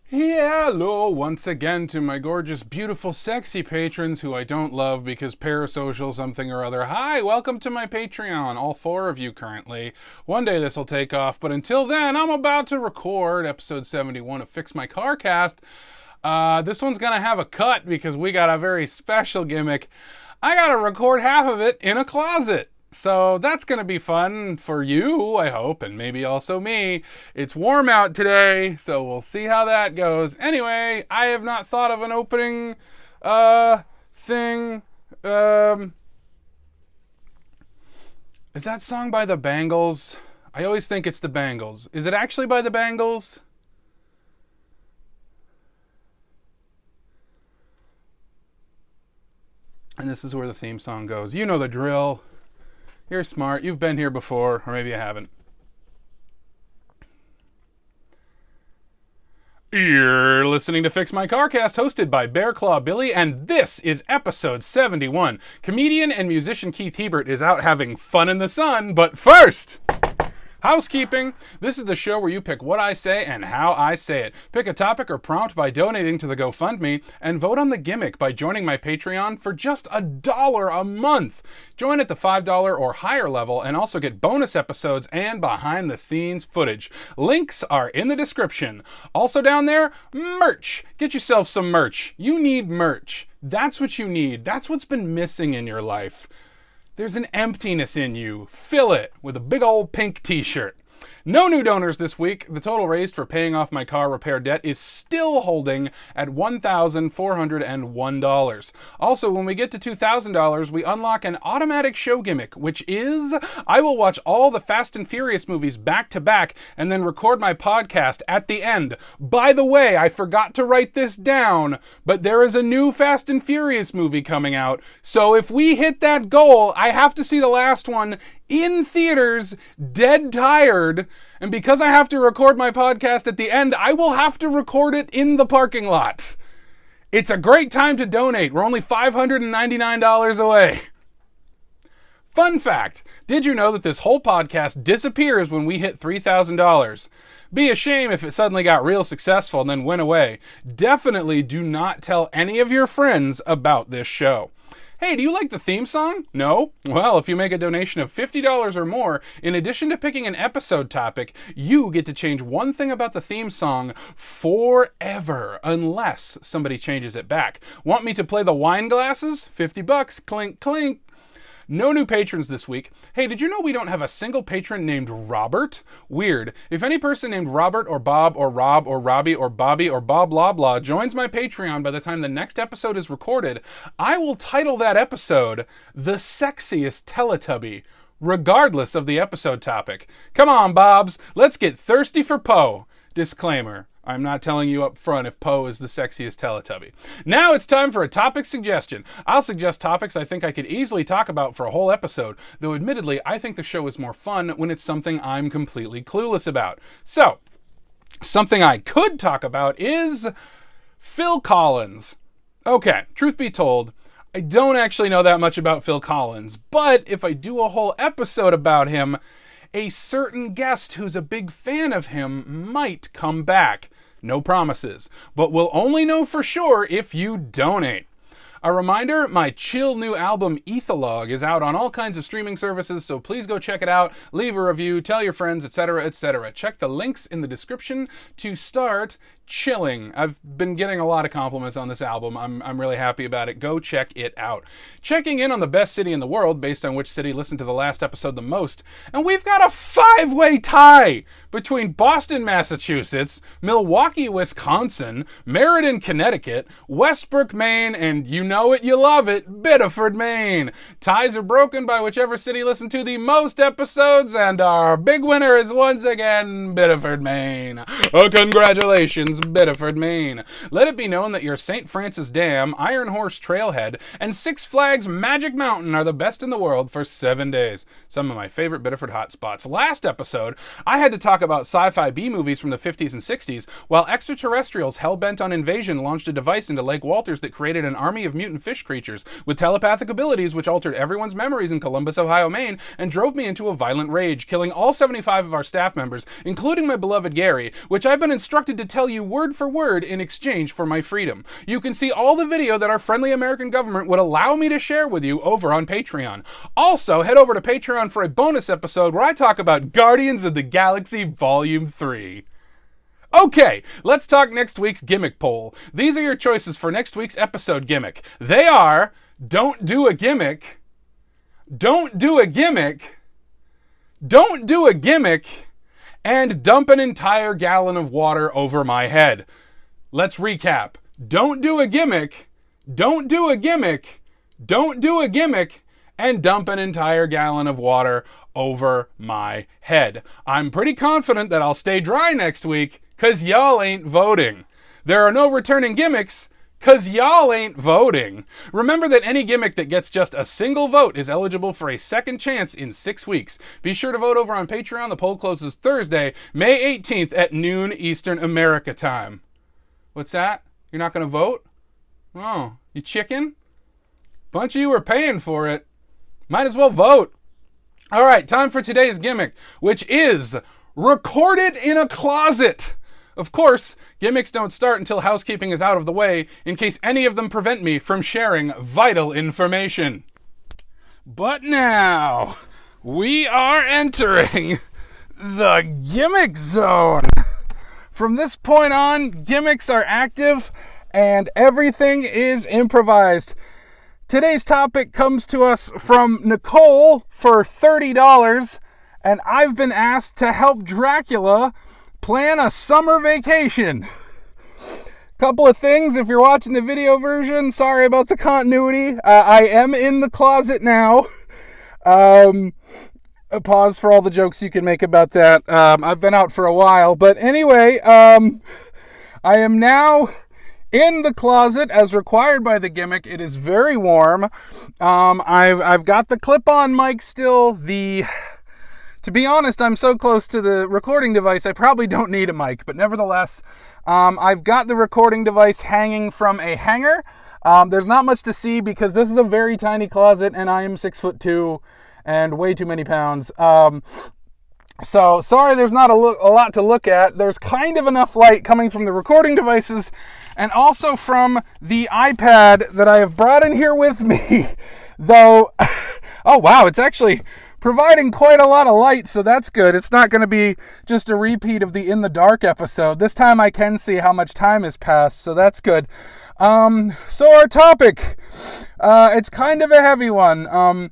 Hello once again to my gorgeous, beautiful, sexy patrons who I don't love because parasocial something or other. Hi, welcome to my Patreon, all four of you currently. One day this will take off, but until then, I'm about to record episode 71 of Fix My Car Cast. This one's gonna have a cut because we got a very special gimmick. I gotta record half of it in a closet. So that's going to be fun for you, I hope, and maybe also me. It's warm out today, so we'll see how that goes. Anyway, I have not thought of an opening thing. Is that song by the Bangles? I always think it's the Bangles. Is it actually by the Bangles? And this is where the theme song goes. You know the drill. You're smart. You've been here before, or maybe you haven't. You're listening to Fix My Carcast, hosted by Bear Claw Billy, and this is episode 71. Comedian and musician Keith Hebert is out having fun in the sun, but first, housekeeping. This is the show where you pick what I say and how I say it. Pick a topic or prompt by donating to the GoFundMe, and vote on the gimmick by joining my Patreon for just $1 a month. Join at the $5 or higher level and also get bonus episodes and behind the scenes footage. Links are in the description. Also down there, merch. Get yourself some merch. You need merch. That's what you need. That's what's been missing in your life. There's an emptiness in you. Fill it with a big old pink t-shirt. No new donors this week. The total raised for paying off my car repair debt is still holding at $1,401. Also, when we get to $2,000, we unlock an automatic show gimmick, which is I will watch all the Fast and Furious movies back to back and then record my podcast at the end. By the way, I forgot to write this down, but there is a new Fast and Furious movie coming out. So if we hit that goal, I have to see the last one in theaters, dead tired, and because I have to record my podcast at the end, I will have to record it in the parking lot. It's a great time to donate. We're only $599 away. Fun fact, did you know that this whole podcast disappears when we hit $3,000? Be a shame if it suddenly got real successful and then went away. Definitely do not tell any of your friends about this show. Hey, do you like the theme song? No? Well, if you make a donation of $50 or more, in addition to picking an episode topic, you get to change one thing about the theme song forever, unless somebody changes it back. Want me to play the wine glasses? $50, clink, clink. No new patrons this week. Hey, did you know we don't have a single patron named Robert? Weird. If any person named Robert or Bob or Rob or Robbie or Bobby or Bob blah blah joins my Patreon by the time the next episode is recorded, I will title that episode The Sexiest Teletubby, regardless of the episode topic. Come on, Bobs, let's get thirsty for Poe. Disclaimer. I'm not telling you up front if Poe is the sexiest Teletubby. Now it's time for a topic suggestion. I'll suggest topics I think I could easily talk about for a whole episode, though admittedly, I think the show is more fun when it's something I'm completely clueless about. So, something I could talk about is Phil Collins. Okay, truth be told, I don't actually know that much about Phil Collins, but if I do a whole episode about him, a certain guest who's a big fan of him might come back. No promises, but we'll only know for sure if you donate. A reminder, my chill new album Ethologue is out on all kinds of streaming services, so please go check it out, leave a review, tell your friends, etc., etc. Check the links in the description to start chilling. I've been getting a lot of compliments on this album. I'm really happy about it. Go check it out. Checking in on the best city in the world based on which city listened to the last episode the most. And we've got a 5-way tie between Boston, Massachusetts, Milwaukee, Wisconsin, Meriden, Connecticut, Westbrook, Maine, and you know it, you love it, Biddeford, Maine. Ties are broken by whichever city listened to the most episodes, and our big winner is once again Biddeford, Maine. Congratulations, Biddeford, Maine. Let it be known that your St. Francis Dam, Iron Horse Trailhead, and Six Flags Magic Mountain are the best in the world for 7 days. Some of my favorite Biddeford hotspots. Last episode, I had to talk about sci-fi B-movies from the 50s and 60s, while extraterrestrials hell-bent on invasion launched a device into Lake Walters that created an army of mutant fish creatures with telepathic abilities which altered everyone's memories in Columbus, Ohio, Maine, and drove me into a violent rage, killing all 75 of our staff members, including my beloved Gary, which I've been instructed to tell you word for word in exchange for my freedom. You can see all the video that our friendly American government would allow me to share with you over on Patreon. Also, head over to Patreon for a bonus episode where I talk about Guardians of the Galaxy Volume 3. Okay, let's talk next week's gimmick poll. These are your choices for next week's episode gimmick. They are, don't do a gimmick, don't do a gimmick, don't do a gimmick, and dump an entire gallon of water over my head. Let's recap. Don't do a gimmick, don't do a gimmick, don't do a gimmick, and dump an entire gallon of water over my head. I'm pretty confident that I'll stay dry next week, 'cause y'all ain't voting. There are no returning gimmicks, 'cause y'all ain't voting. Remember that any gimmick that gets just a single vote is eligible for a second chance in 6 weeks. Be sure to vote over on Patreon. The poll closes Thursday, May 18th at noon Eastern America time. What's that? You're not going to vote? Oh, you chicken? Bunch of you are paying for it. Might as well vote. All right, time for today's gimmick, which is recorded in a closet. Of course, gimmicks don't start until housekeeping is out of the way, in case any of them prevent me from sharing vital information. But now, we are entering the gimmick zone. From this point on, gimmicks are active and everything is improvised. Today's topic comes to us from Nicole for $30, and I've been asked to help Dracula plan a summer vacation. Couple of things, if you're watching the video version, sorry about the continuity. I am in the closet now. A pause for all the jokes you can make about that. I've been out for a while, but anyway, I am now in the closet as required by the gimmick. It is very warm. I've got the clip-on mic still. To be honest, I'm so close to the recording device, I probably don't need a mic, but nevertheless, I've got the recording device hanging from a hanger. There's not much to see because this is a very tiny closet and I am 6'2" and way too many pounds. So sorry there's not a lot to look at. There's kind of enough light coming from the recording devices and also from the iPad that I have brought in here with me. Though, oh wow, it's actually providing quite a lot of light, so that's good. It's not going to be just a repeat of the In the Dark episode. This time I can see how much time has passed, so that's good. So our topic, it's kind of a heavy one,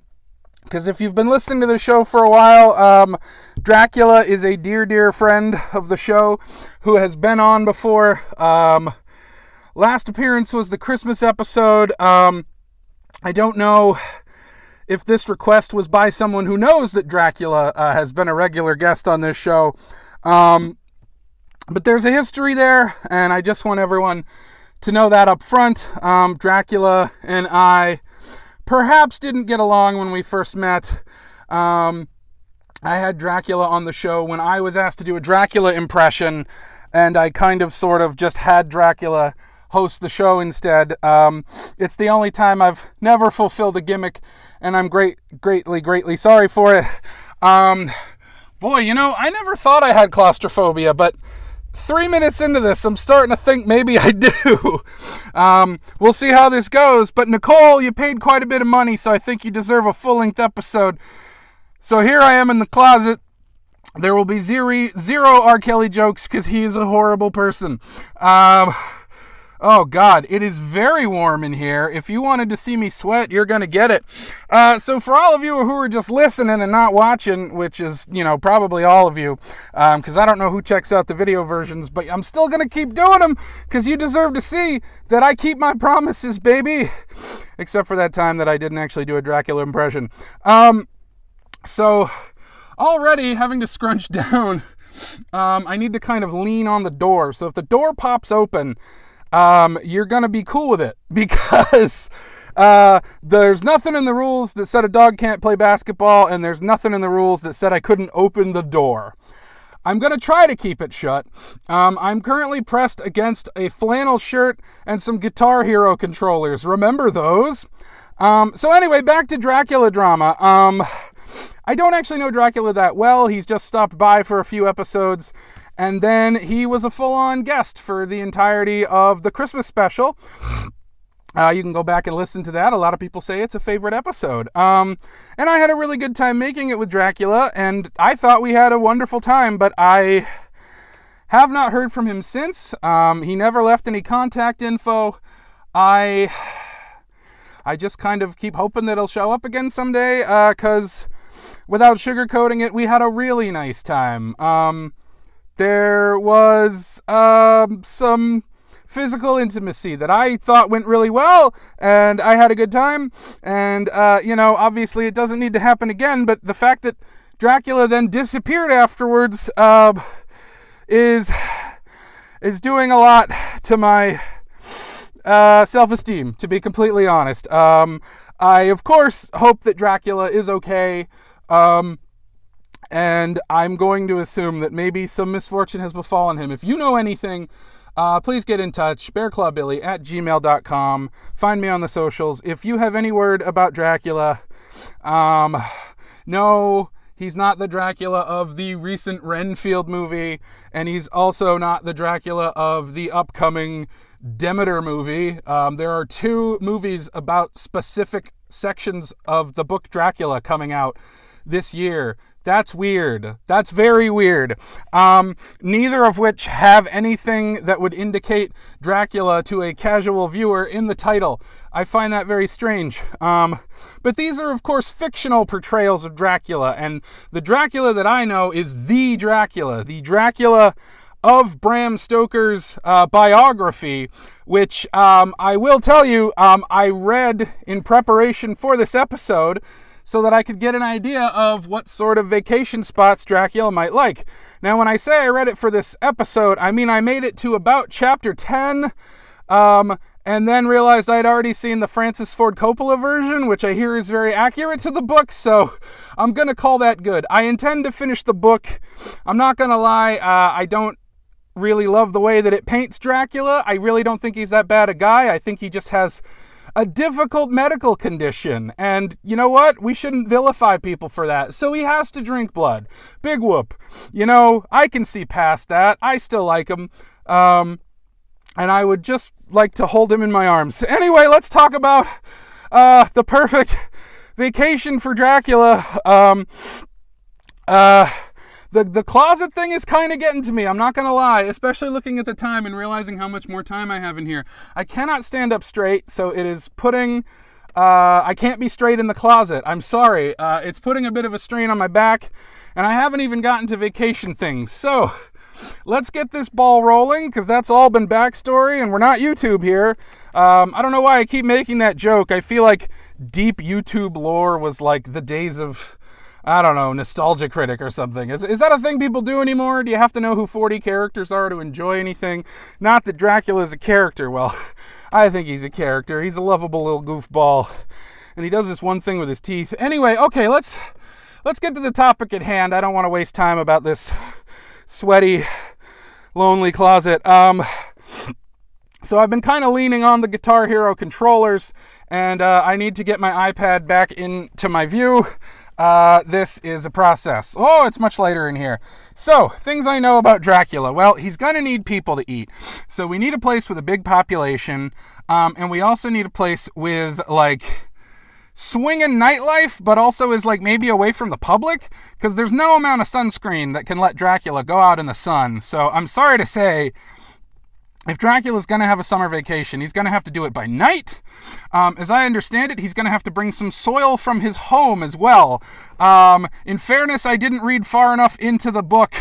because if you've been listening to the show for a while, Dracula is a dear friend of the show who has been on before. Last appearance was the Christmas episode. I don't know if this request was by someone who knows that Dracula has been a regular guest on this show. But there's a history there, and I just want everyone to know that up front. Dracula and I perhaps didn't get along when we first met. I had Dracula on the show when I was asked to do a Dracula impression, and I kind of sort of just had Dracula host the show instead. It's the only time I've never fulfilled a gimmick, and I'm greatly sorry for it. Boy, you know, I never thought I had claustrophobia, but 3 minutes into this, I'm starting to think maybe I do. We'll see how this goes, but Nicole, you paid quite a bit of money, so I think you deserve a full-length episode. So here I am in the closet. There will be zero R. Kelly jokes, because he is a horrible person. Oh God, it is very warm in here. If you wanted to see me sweat, you're going to get it. So for all of you who are just listening and not watching, which is, you know, probably all of you, because I don't know who checks out the video versions, but I'm still going to keep doing them because you deserve to see that I keep my promises, baby. Except for that time that I didn't actually do a Dracula impression. So already having to scrunch down, I need to kind of lean on the door. So if the door pops open, you're going to be cool with it because there's nothing in the rules that said a dog can't play basketball, and there's nothing in the rules that said I couldn't open the door. I'm going to try to keep it shut. I'm currently pressed against a flannel shirt and some Guitar Hero controllers. Remember those? So anyway, back to Dracula drama. I don't actually know Dracula that well. He's just stopped by for a few episodes. And then he was a full-on guest for the entirety of the Christmas special. You can go back and listen to that. A lot of people say it's a favorite episode. And I had a really good time making it with Dracula, and I thought we had a wonderful time, but I have not heard from him since. He never left any contact info. I just kind of keep hoping that he'll show up again someday, because without sugarcoating it, we had a really nice time. There was some physical intimacy that I thought went really well, and I had a good time, and obviously it doesn't need to happen again, but the fact that Dracula then disappeared afterwards is doing a lot to my self-esteem, to be completely honest. I of course hope that Dracula is okay, and I'm going to assume that maybe some misfortune has befallen him. If you know anything, please get in touch, bearclawbilly@gmail.com. Find me on the socials. If you have any word about Dracula, no, he's not the Dracula of the recent Renfield movie, and he's also not the Dracula of the upcoming Demeter movie. There are 2 movies about specific sections of the book Dracula coming out this year. That's weird. That's very weird. Neither of which have anything that would indicate Dracula to a casual viewer in the title. I find that very strange. But these are, of course, fictional portrayals of Dracula, and the Dracula that I know is the Dracula of Bram Stoker's biography, which I will tell you, I read in preparation for this episode, so that I could get an idea of what sort of vacation spots Dracula might like. Now, when I say I read it for this episode, I mean I made it to about chapter 10, and then realized I'd already seen the Francis Ford Coppola version, which I hear is very accurate to the book, so I'm going to call that good. I intend to finish the book. I'm not going to lie, I don't really love the way that it paints Dracula. I really don't think he's that bad a guy. I think he just has a difficult medical condition, and you know what? We shouldn't vilify people for that. So he has to drink blood. Big whoop. I can see past that. I still like him, and I would just like to hold him in my arms. Anyway, let's talk about the perfect vacation for Dracula. The closet thing is kind of getting to me, I'm not going to lie, especially looking at the time and realizing how much more time I have in here. I cannot stand up straight, so it is putting... I can't be straight in the closet. I'm sorry. It's putting a bit of a strain on my back, and I haven't even gotten to vacation things. So, let's get this ball rolling, because that's all been backstory, and we're not YouTube here. I don't know why I keep making that joke. I feel like deep YouTube lore was like the days of... I don't know, Nostalgia Critic or something. Is that a thing people do anymore? Do you have to know who 40 characters are to enjoy anything? Not that Dracula is a character. Well, I think he's a character. He's a lovable little goofball. And he does this one thing with his teeth. Anyway, okay, let's get to the topic at hand. I don't want to waste time about this sweaty, lonely closet. So I've been kind of leaning on the Guitar Hero controllers, and I need to get my iPad back into my view. This is a process. Oh, it's much later in here. So, things I know about Dracula. Well, he's gonna need people to eat. So we need a place with a big population, and we also need a place with, like, swinging nightlife, but also is, like, maybe away from the public, because there's no amount of sunscreen that can let Dracula go out in the sun. So, I'm sorry to say, if Dracula's going to have a summer vacation, he's going to have to do it by night. As I understand it, he's going to have to bring some soil from his home as well. In fairness, I didn't read far enough into the book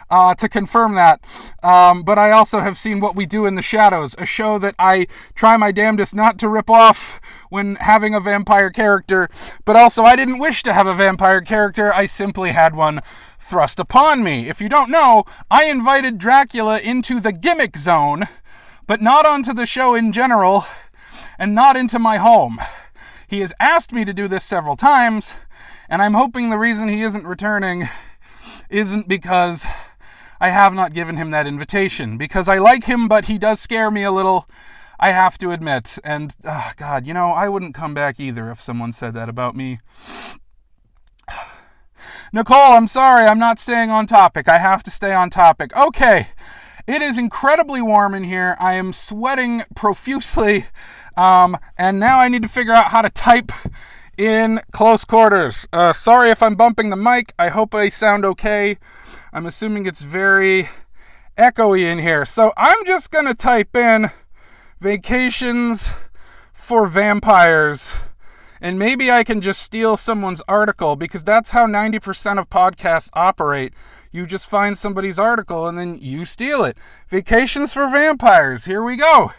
to confirm that. But I also have seen What We Do in the Shadows, a show that I try my damnedest not to rip off when having a vampire character. But also, I didn't wish to have a vampire character. I simply had one thrust upon me. If you don't know, I invited Dracula into the gimmick zone, but not onto the show in general, and not into my home. He has asked me to do this several times, and I'm hoping the reason he isn't returning isn't because I have not given him that invitation. Because I like him, but he does scare me a little, I have to admit. And, God, I wouldn't come back either if someone said that about me. Nicole, I'm sorry, I'm not staying on topic. I have to stay on topic. Okay, it is incredibly warm in here. I am sweating profusely, and now I need to figure out how to type in close quarters. Sorry if I'm bumping the mic. I hope I sound okay. I'm assuming it's very echoey in here. So I'm just going to type in vacations for vampires. And maybe I can just steal someone's article, because that's how 90% of podcasts operate. You just find somebody's article and then you steal it. Vacations for vampires. Here we go.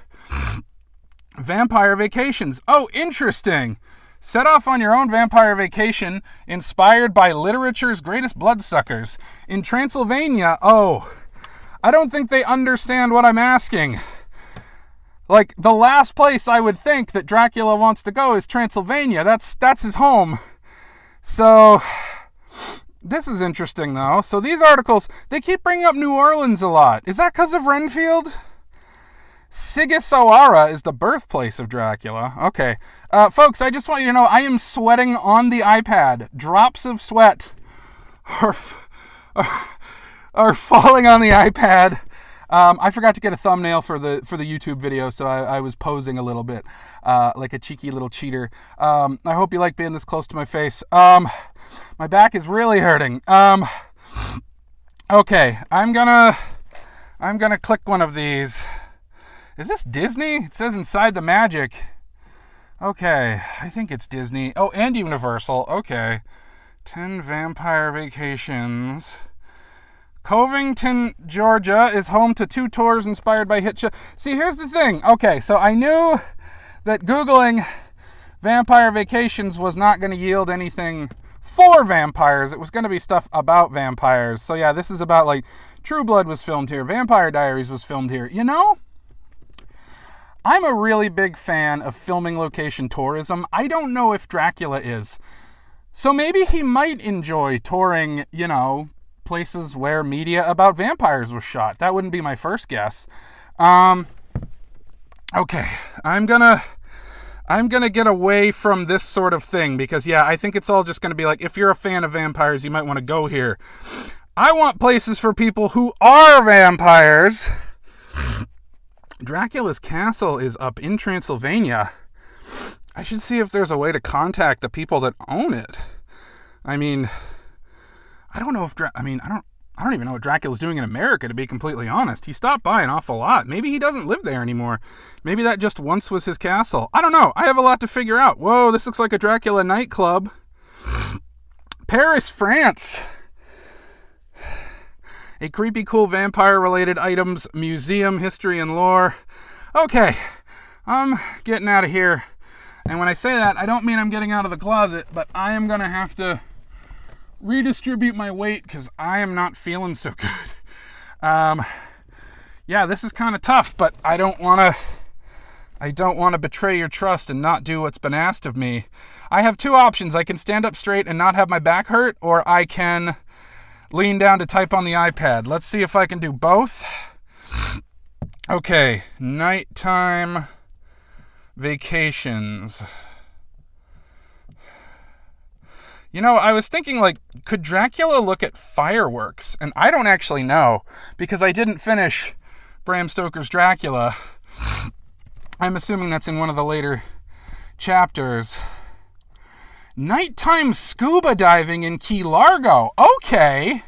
Vampire vacations. Oh, interesting. Set off on your own vampire vacation inspired by literature's greatest bloodsuckers. In Transylvania, oh, I don't think they understand what I'm asking. Like, the last place I would think that Dracula wants to go is Transylvania. That's his home. So, this is interesting, though. So these articles, they keep bringing up New Orleans a lot. Is that because of Renfield? Sigisawara is the birthplace of Dracula. Okay. Folks, I just want you to know I am sweating on the iPad. Drops of sweat are falling on the iPad. I forgot to get a thumbnail for the YouTube video, so I was posing a little bit like a cheeky little cheater. I hope you like being this close to my face. My back is really hurting. Okay, I'm gonna click one of these. Is this Disney? It says Inside the Magic. Okay, I think it's Disney. Oh, and Universal. Okay. 10 Vampire Vacations. Covington, Georgia is home to 2 tours inspired by hit show. See, here's the thing. Okay, so I knew that Googling Vampire Vacations was not going to yield anything for vampires. It was going to be stuff about vampires. So yeah, this is about, like, True Blood was filmed here. Vampire Diaries was filmed here. You know, I'm a really big fan of filming location tourism. I don't know if Dracula is. So maybe he might enjoy touring, you know, places where media about vampires was shot. That wouldn't be my first guess. Okay, I'm gonna get away from this sort of thing, because yeah, I think it's all just gonna be like, if you're a fan of vampires, you might want to go here. I want places for people who are vampires. Dracula's castle is up in Transylvania. I should see if there's a way to contact the people that own it. I mean, I don't know if I don't even know what Dracula's doing in America, to be completely honest. He stopped by an awful lot. Maybe he doesn't live there anymore. Maybe that just once was his castle. I don't know. I have a lot to figure out. Whoa, this looks like a Dracula nightclub. Paris, France. A creepy cool vampire-related items, museum, history, and lore. Okay, I'm getting out of here. And when I say that, I don't mean I'm getting out of the closet, but I am going to have to redistribute my weight because I am not feeling so good. Yeah, this is kind of tough, but I don't want to betray your trust and not do what's been asked of me. I have 2 options. I can stand up straight and not have my back hurt, or I can lean down to type on the iPad. Let's see if I can do both. Okay, nighttime vacations. You know, I was thinking, like, could Dracula look at fireworks? And I don't actually know, because I didn't finish Bram Stoker's Dracula. I'm assuming that's in one of the later chapters. Nighttime scuba diving in Key Largo. Okay.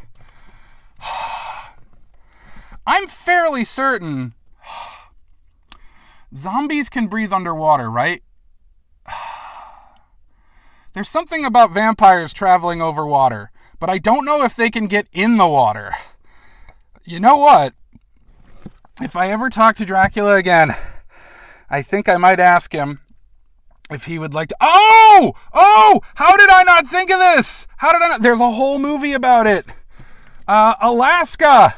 I'm fairly certain zombies can breathe underwater, right? There's something about vampires traveling over water, but I don't know if they can get in the water. You know what? If I ever talk to Dracula again, I think I might ask him if he would like to... Oh! How did I not think of this? There's a whole movie about it. Alaska.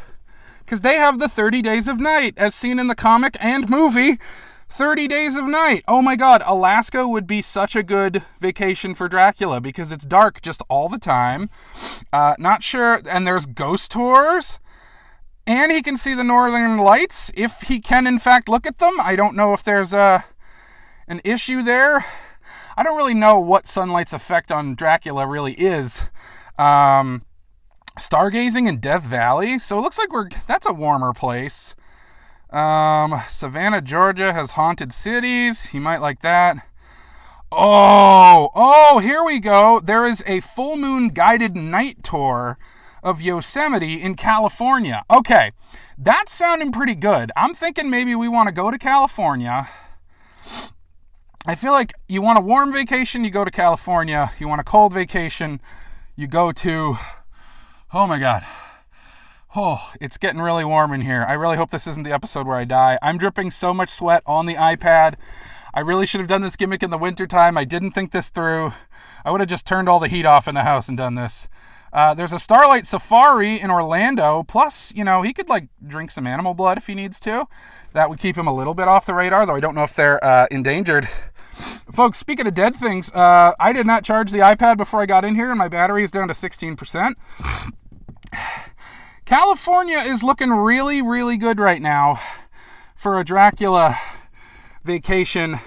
Because they have the 30 Days of Night, as seen in the comic and movie. 30 Days of Night. Oh my god, Alaska would be such a good vacation for Dracula, because it's dark just all the time. Not sure... And there's ghost tours. And he can see the northern lights, if he can in fact look at them. I don't know if there's an issue there. I don't really know what sunlight's effect on Dracula really is. Stargazing in Death Valley. So it looks like that's a warmer place. Savannah, Georgia has haunted cities. He might like that. Oh, here we go. There is a full moon guided night tour of Yosemite in California. Okay, that's sounding pretty good. I'm thinking maybe we want to go to California. I feel like you want a warm vacation, you go to California. You want a cold vacation, you go to... Oh my God. Oh, it's getting really warm in here. I really hope this isn't the episode where I die. I'm dripping so much sweat on the iPad. I really should have done this gimmick in the wintertime. I didn't think this through. I would have just turned all the heat off in the house and done this. There's a Starlight Safari in Orlando. Plus, he could drink some animal blood if he needs to. That would keep him a little bit off the radar, though I don't know if they're endangered. Folks, speaking of dead things, I did not charge the iPad before I got in here, and my battery is down to 16%. California is looking really, really good right now for a Dracula vacation,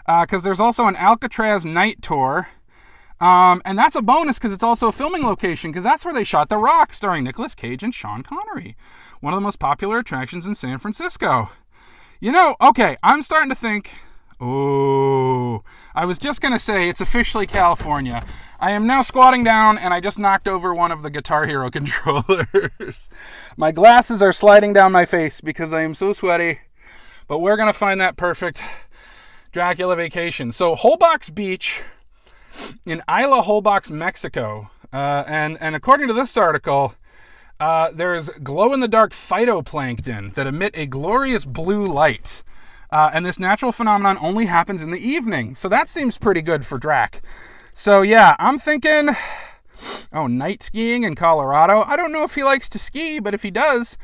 because there's also an Alcatraz night tour, and that's a bonus because it's also a filming location, because that's where they shot The Rock, starring Nicolas Cage and Sean Connery, one of the most popular attractions in San Francisco. Okay, I'm starting to think, I was just going to say it's officially California. I am now squatting down, and I just knocked over one of the Guitar Hero controllers. My glasses are sliding down my face because I am so sweaty, but we're going to find that perfect Dracula vacation. So Holbox Beach in Isla Holbox, Mexico. And according to this article, there's glow-in-the-dark phytoplankton that emit a glorious blue light. And this natural phenomenon only happens in the evening. So that seems pretty good for Drac. So yeah, I'm thinking, night skiing in Colorado. I don't know if he likes to ski, but if he does,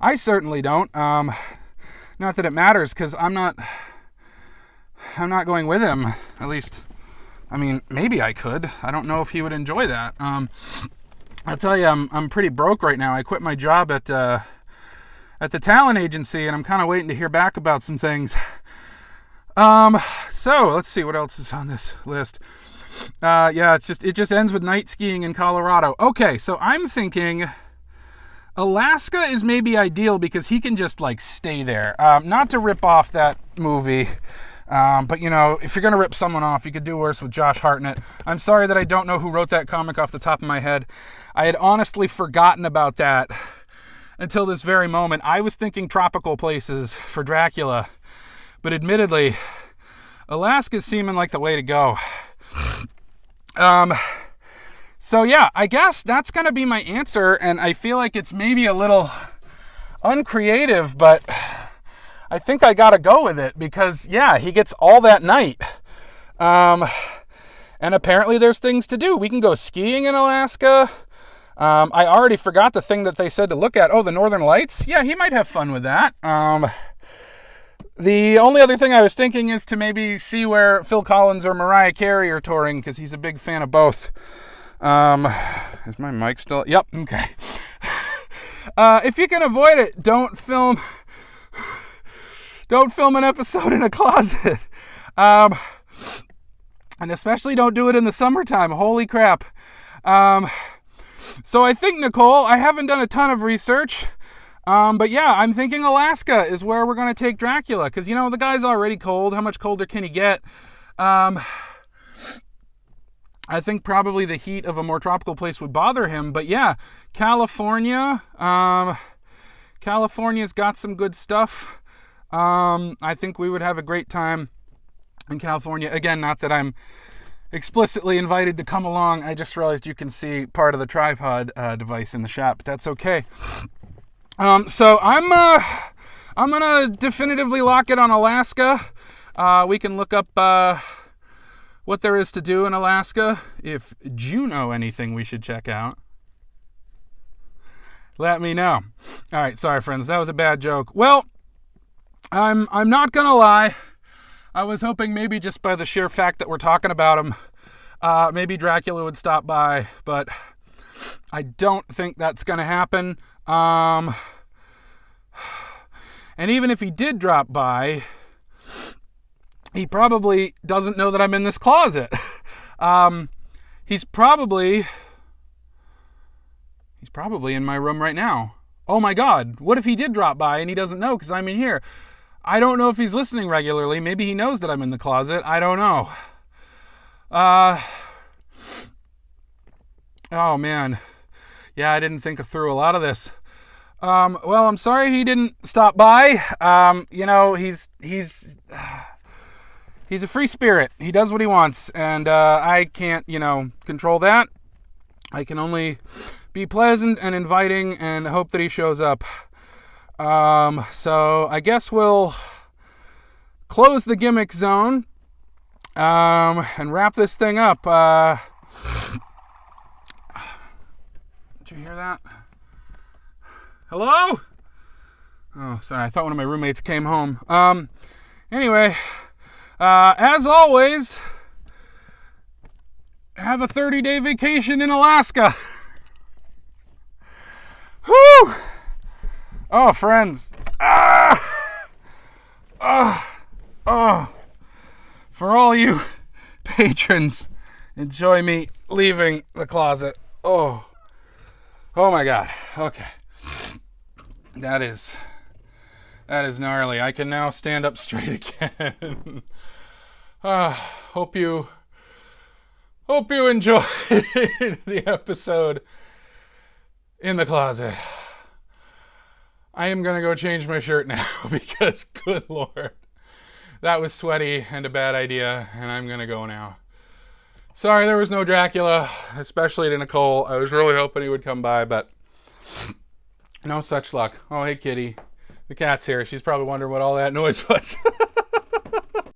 I certainly don't. Not that it matters, because I'm not going with him. At least, maybe I could. I don't know if he would enjoy that. I'll tell you, I'm pretty broke right now. I quit my job at the talent agency, and I'm kind of waiting to hear back about some things. So let's see what else is on this list. It just ends with night skiing in Colorado. Okay, so I'm thinking Alaska is maybe ideal because he can just stay there. Not to rip off that movie, but if you're gonna rip someone off, you could do worse with Josh Hartnett. I'm sorry that I don't know who wrote that comic off the top of my head. I had honestly forgotten about that until this very moment. I was thinking tropical places for Dracula, but admittedly, Alaska's seeming like the way to go. So yeah, I guess that's going to be my answer, and I feel like it's maybe a little uncreative, but I think I got to go with it because, yeah, he gets all that night. And apparently there's things to do. We can go skiing in Alaska. I already forgot the thing that they said to look at. Oh, the Northern Lights? Yeah, he might have fun with that. The only other thing I was thinking is to maybe see where Phil Collins or Mariah Carey are touring, because he's a big fan of both. Is my mic still? Yep, okay. If you can avoid it, don't film an episode in a closet. And especially don't do it in the summertime. Holy crap. So I think, Nicole, I haven't done a ton of research. But yeah, I'm thinking Alaska is where we're going to take Dracula. Because, the guy's already cold. How much colder can he get? I think probably the heat of a more tropical place would bother him. But yeah, California. California's got some good stuff. I think we would have a great time in California. Again, not that I'm explicitly invited to come along. I just realized you can see part of the tripod device in the shop. But that's okay. So I'm gonna definitively lock it on Alaska. We can look up what there is to do in Alaska. If you know anything we should check out, let me know. All right, sorry friends, that was a bad joke. Well, I'm not gonna lie. I was hoping maybe just by the sheer fact that we're talking about him, maybe Dracula would stop by, but I don't think that's gonna happen. And even if he did drop by, he probably doesn't know that I'm in this closet. He's probably He's probably in my room right now. Oh my God, what if he did drop by and he doesn't know because I'm in here? I don't know if he's listening regularly. Maybe he knows that I'm in the closet. I don't know. Oh man. Yeah, I didn't think through a lot of this. Well, I'm sorry he didn't stop by. He's a free spirit. He does what he wants, and I can't, control that. I can only be pleasant and inviting and hope that he shows up. So I guess we'll close the gimmick zone and wrap this thing up. Did you hear that? Hello? Oh, sorry. I thought one of my roommates came home. Anyway, as always, have a 30-day vacation in Alaska. Whew! Oh, friends. For all you patrons, enjoy me leaving the closet. Oh my God. Okay. That is gnarly. I can now stand up straight again. Hope you enjoyed the episode in the closet. I am gonna go change my shirt now because, good Lord, that was sweaty and a bad idea, and I'm gonna go now. Sorry there was no Dracula, especially to Nicole. I was really hoping he would come by, but no such luck. Oh, hey, kitty. The cat's here. She's probably wondering what all that noise was.